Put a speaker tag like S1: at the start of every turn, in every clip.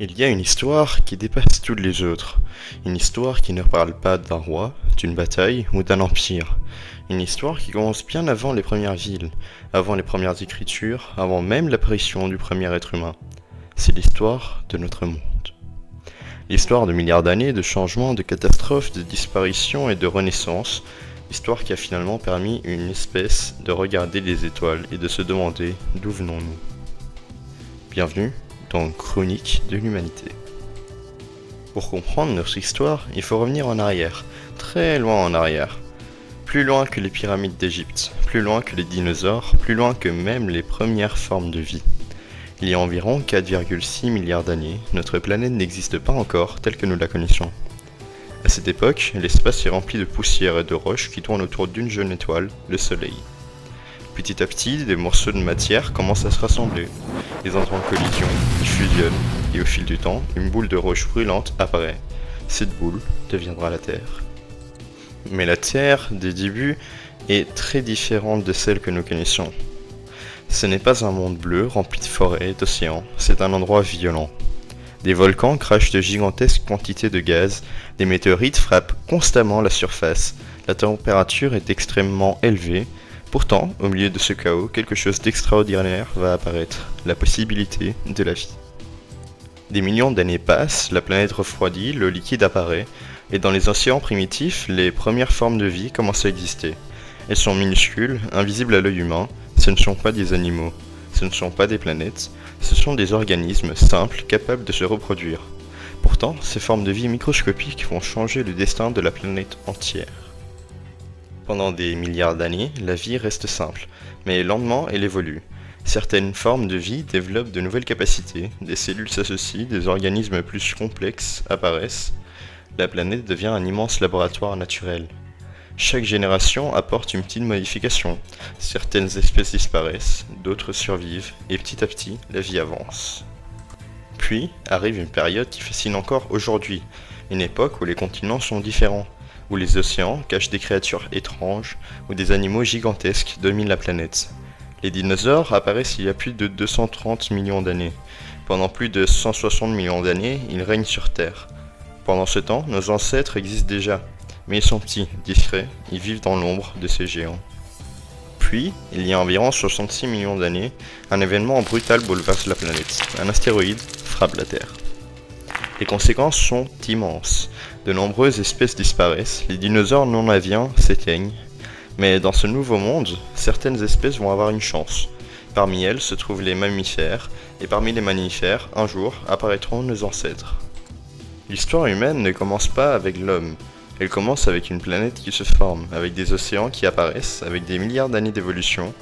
S1: Il y a une histoire qui dépasse toutes les autres. Une histoire qui ne parle pas d'un roi, d'une bataille ou d'un empire. Une histoire qui commence bien avant les premières villes, avant les premières écritures, avant même l'apparition du premier être humain. C'est l'histoire de notre monde. L'histoire de milliards d'années de changements, de catastrophes, de disparitions et de renaissances. L'histoire qui a finalement permis à une espèce de regarder les étoiles et de se demander d'où venons-nous. Bienvenue dans Chronique de l'humanité. Pour comprendre notre histoire, il faut revenir en arrière, très loin en arrière. Plus loin que les pyramides d'Égypte, plus loin que les dinosaures, plus loin que même les premières formes de vie. Il y a environ 4,6 milliards d'années, notre planète n'existe pas encore telle que nous la connaissons. À cette époque, l'espace est rempli de poussière et de roches qui tournent autour d'une jeune étoile, le Soleil. Petit à petit, des morceaux de matière commencent à se rassembler. Ils entrent en collision, ils fusionnent, et au fil du temps, une boule de roche brûlante apparaît. Cette boule deviendra la Terre. Mais la Terre, des débuts, est très différente de celle que nous connaissons. Ce n'est pas un monde bleu rempli de forêts et d'océans, c'est un endroit violent. Des volcans crachent de gigantesques quantités de gaz, des météorites frappent constamment la surface, la température est extrêmement élevée. Pourtant, au milieu de ce chaos, quelque chose d'extraordinaire va apparaître, la possibilité de la vie. Des millions d'années passent, la planète refroidit, le liquide apparaît, et dans les océans primitifs, les premières formes de vie commencent à exister. Elles sont minuscules, invisibles à l'œil humain, ce ne sont pas des animaux, ce ne sont pas des planètes, ce sont des organismes simples capables de se reproduire. Pourtant, ces formes de vie microscopiques vont changer le destin de la planète entière. Pendant des milliards d'années, la vie reste simple, mais lentement elle évolue. Certaines formes de vie développent de nouvelles capacités, des cellules s'associent, des organismes plus complexes apparaissent. La planète devient un immense laboratoire naturel. Chaque génération apporte une petite modification. Certaines espèces disparaissent, d'autres survivent, et petit à petit, la vie avance. Puis arrive une période qui fascine encore aujourd'hui, une époque où les continents sont différents, où les océans cachent des créatures étranges, où des animaux gigantesques dominent la planète. Les dinosaures apparaissent il y a plus de 230 millions d'années. Pendant plus de 160 millions d'années, ils règnent sur Terre. Pendant ce temps, nos ancêtres existent déjà, mais ils sont petits, discrets, ils vivent dans l'ombre de ces géants. Puis, il y a environ 66 millions d'années, un événement brutal bouleverse la planète. Un astéroïde frappe la Terre. Les conséquences sont immenses. De nombreuses espèces disparaissent, les dinosaures non aviens s'éteignent. Mais dans ce nouveau monde, certaines espèces vont avoir une chance. Parmi elles se trouvent les mammifères, et parmi les mammifères, un jour, apparaîtront nos ancêtres. L'histoire humaine ne commence pas avec l'homme. Elle commence avec une planète qui se forme, avec des océans qui apparaissent, avec des milliards d'années d'évolution.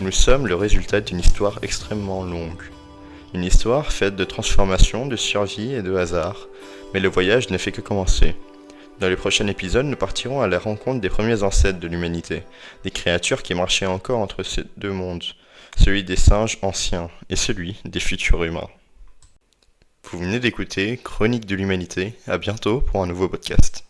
S1: Nous sommes le résultat d'une histoire extrêmement longue. Une histoire faite de transformations, de survie et de hasard. Mais le voyage ne fait que commencer. Dans les prochains épisodes, nous partirons à la rencontre des premiers ancêtres de l'humanité, des créatures qui marchaient encore entre ces deux mondes, celui des singes anciens et celui des futurs humains. Vous venez d'écouter Chronique de l'humanité, à bientôt pour un nouveau podcast.